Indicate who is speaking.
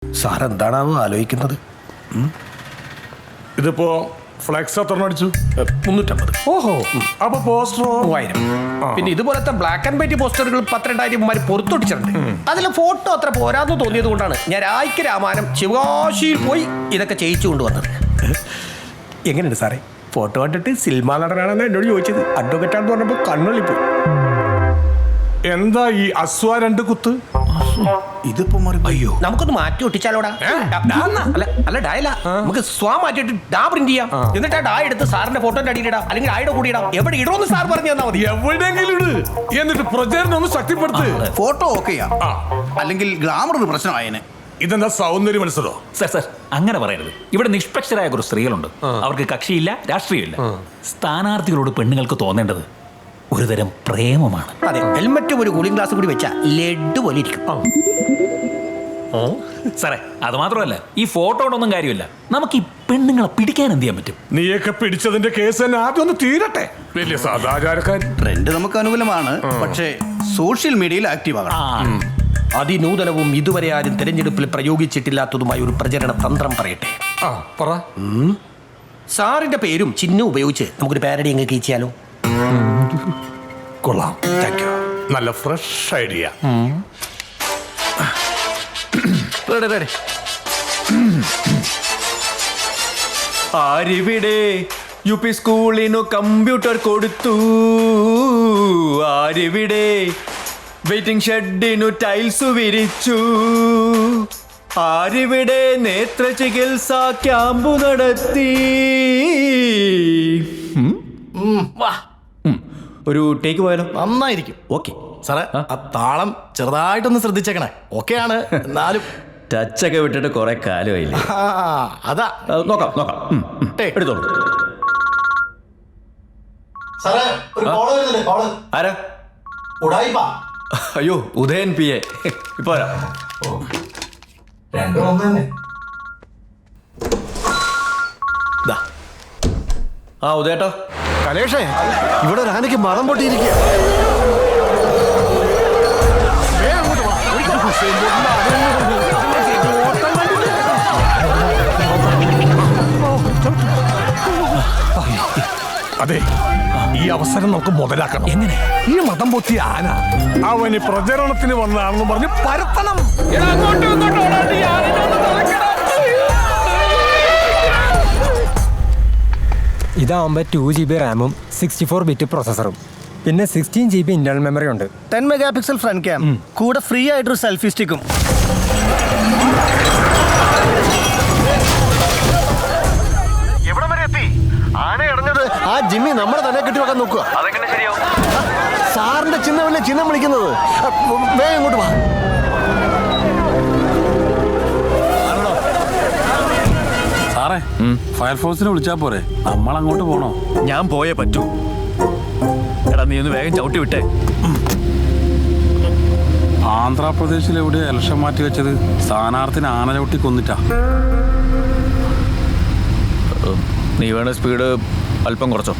Speaker 1: Sir എന്താണാവോ ആലോചിക്കുന്നത്?
Speaker 2: ഇതിപ്പോ ഫ്ലെക്സ് എത്ര അടിച്ചു?
Speaker 1: 350.
Speaker 2: ഓഹോ, അപ്പൊ പോസ്റ്ററോ?
Speaker 1: 3000. പിന്നെ ഇതുപോലത്തെ ബ്ലാക്ക് ആൻഡ് വൈറ്റ് പോസ്റ്ററുകൾ 10,000 പുറത്തൊട്ടിച്ചിട്ടുണ്ട്. അതിൽ ഫോട്ടോ അത്ര പോരാന്ന് തോന്നിയത് കൊണ്ടാണ് ഞാൻ രായ്ക്ക് രാമാനം ശിവകാശിയിൽ പോയി ഇതൊക്കെ ചെയ്യിച്ചു കൊണ്ടുവന്നത്. എങ്ങനെയുണ്ട് സാറേ? ഫോട്ടോ കണ്ടിട്ട് സിനിമാ നടനാണെന്ന് എന്നോട് ചോദിച്ചത്. അഡ്വക്കേറ്റാന്ന് പറഞ്ഞപ്പോൾ കണ്ണൊള്ളിപ്പോയി.
Speaker 2: എന്താ ഈ അസ്വ 2 കുത്ത്?
Speaker 1: ഇതിപ്പോ അയ്യോ, നമുക്കൊന്ന് മാറ്റി ഒട്ടിച്ചാലോടാ? അല്ല ഡായല്ല, നമുക്ക് സ്വാ മാറ്റിയിട്ട് ഡാ പ്രിന്റ് ചെയ്യാം. എന്നിട്ട് ആ ഡാ എടുത്ത് സാറിന്റെ ഫോട്ടോന്റെ അടിയിലിടാം, അല്ലെങ്കിൽ ഡായുടെ കൂടി ഇടാം. എവിടെ ഇടോന്ന് സാർ പറഞ്ഞു തന്നാ മതി.
Speaker 2: എവിടെയെങ്കിലും ഇട്, എന്നിട്ട് പ്രചരണം ഒന്ന് ശക്തിപ്പെടുത്ത്.
Speaker 3: ഫോട്ടോ ഓക്കെയാ, അല്ലെങ്കിൽ ഗ്ലാമർ ഒരു പ്രശ്നമായേനെ.
Speaker 2: ഇതെന്താ സൗന്ദര്യ മത്സരോ?
Speaker 4: സർ അങ്ങനെ പറയരുത്. ഇവിടെ നിഷ്പക്ഷരായ കുറച്ച് സ്ത്രീകളുണ്ട്. അവർക്ക് കക്ഷിയില്ല, രാഷ്ട്രീയമില്ല. സ്ഥാനാർത്ഥികളോട് പെണ്ണുങ്ങൾക്ക് തോന്നേണ്ടത് ഒരുതരം പ്രേമമാണ്.
Speaker 1: അതെ, ഹെൽമറ്റും ഒരു കൂളിംഗ് ഗ്ലാസ് കൂടി വെച്ചാൽ ലഡ്ഡു പോലെ ഇരിക്കും.
Speaker 4: സാറേ, അത് മാത്രമല്ല, ഈ ഫോട്ടോ കൊണ്ടൊന്നും കാര്യമില്ല. നമുക്ക് ഈ പെണ്ണുങ്ങളെ പിടിക്കാൻ എന്ത് ചെയ്യാൻ പറ്റും?
Speaker 2: നീയൊക്കെ പിടിച്ചതിന്റെ കേസ് തന്നെ ആദ്യം ഒന്ന് തീരട്ടെ. വലിയ സദാചാരക്കാരൻ.
Speaker 3: ട്രെൻഡ് നമുക്ക് അനുകൂലമാണ്, പക്ഷേ സോഷ്യൽ മീഡിയയിൽ ആക്റ്റീവ് ആകണം.
Speaker 1: അതിനൂതനവും ഇതുവരെ ആരും തെരഞ്ഞെടുപ്പിൽ പ്രയോഗിച്ചിട്ടില്ലാത്തതുമായ ഒരു പ്രചരണ തന്ത്രം പറയട്ടെ.
Speaker 2: പറ.
Speaker 1: സാറിന്റെ പേരും ചിഹ്നം ഉപയോഗിച്ച് നമുക്കൊരു പാരഡി അങ്ങ് ചെയ്യാലോ?
Speaker 2: കൊള്ളാം, താങ്ക് യു. നല്ല ഫ്രഷ് ഐഡിയ.
Speaker 5: ആരിവിടെ UP സ്കൂളിനു കമ്പ്യൂട്ടർ കൊടുത്തു? ആരിവിടെ വെയിറ്റിംഗ് ഷെഡിനു ടൈൽസ് വിരിച്ചു? ആരിവിടെ നേത്ര ചികിത്സ ക്യാമ്പു നടത്തി? ഒരു ടേക്ക് പോയാലോ?
Speaker 6: നന്നായിരിക്കും. ഓക്കെ സാറേ, ആ താളം ചെറുതായിട്ടൊന്ന് ശ്രദ്ധിച്ചേക്കണേ. ഓക്കെയാണ്, എന്നാലും
Speaker 5: ടച്ചൊക്കെ വിട്ടിട്ട് കുറെ കാലമായില്ലേ?
Speaker 6: അതാ
Speaker 5: നോക്കാം. എടുത്തോളൂ.
Speaker 6: സാറേ, ഒരു കോള് വരുന്നുണ്ട്. കോള്
Speaker 5: ആരാ?
Speaker 6: ഉടായിപ്പാ.
Speaker 5: അയ്യോ, ഉദയൻ PA. ഇപ്പൊ വരാം.
Speaker 6: രണ്ടും ഒന്ന് തന്നെ.
Speaker 5: ദാ. ആ ഉദയേട്ടോ.
Speaker 6: കലേഷേ, ഇവിടെ ഒരു ആനയ്ക്ക് മതം പൊട്ടിയിരിക്കുക.
Speaker 2: അതെ, ഈ അവസരം നമുക്ക് മുതലാക്കണം.
Speaker 4: എങ്ങനെ?
Speaker 2: ഈ മതം പൊത്തിയ ആന അവന് പ്രചരണത്തിന് വന്നതാണെന്ന് പറഞ്ഞ് പരത്തണം.
Speaker 7: ഇതാവുമ്പോൾ 2GB റാമും 64 ബിറ്റ് പ്രോസസ്സറും പിന്നെ 16GB ഇന്റർണൽ മെമ്മറി ഉണ്ട്.
Speaker 6: 10 മെഗാപിക്സൽ ഫ്രണ്ട് ക്യാം, കൂടെ ഫ്രീ ആയിട്ടൊരു സെൽഫി സ്റ്റിക്കും. എവിടെ വരെ എത്തി? ആന ഇറങ്ങത് ആ ജിമ്മി നമ്മളെ തന്നെ കെട്ടി വെക്കാൻ നോക്കുക. സാറിന്റെ ചിഹ്നമല്ലേ ചിഹ്നം വിളിക്കുന്നത്. വേഗം ഇങ്ങോട്ട് വാ.
Speaker 8: സാറേ, ഫയർഫോഴ്സിനെ വിളിച്ചാ പോരെ? നമ്മൾ അങ്ങോട്ട് പോണോ?
Speaker 5: ഞാൻ പോയേ പറ്റൂ. എടാ, നീ ഒന്ന് വേഗം ചവിട്ടി വിട്ടേ.
Speaker 8: ആന്ധ്രാപ്രദേശിൽ എവിടെ ഇലക്ഷൻ മാറ്റി വെച്ചത്? സ്ഥാനാർത്ഥിനെ ആന ചവിട്ടി കൊന്നിട്ടാ.
Speaker 5: നീ വേണ സ്പീഡ് അല്പം കുറച്ചോ.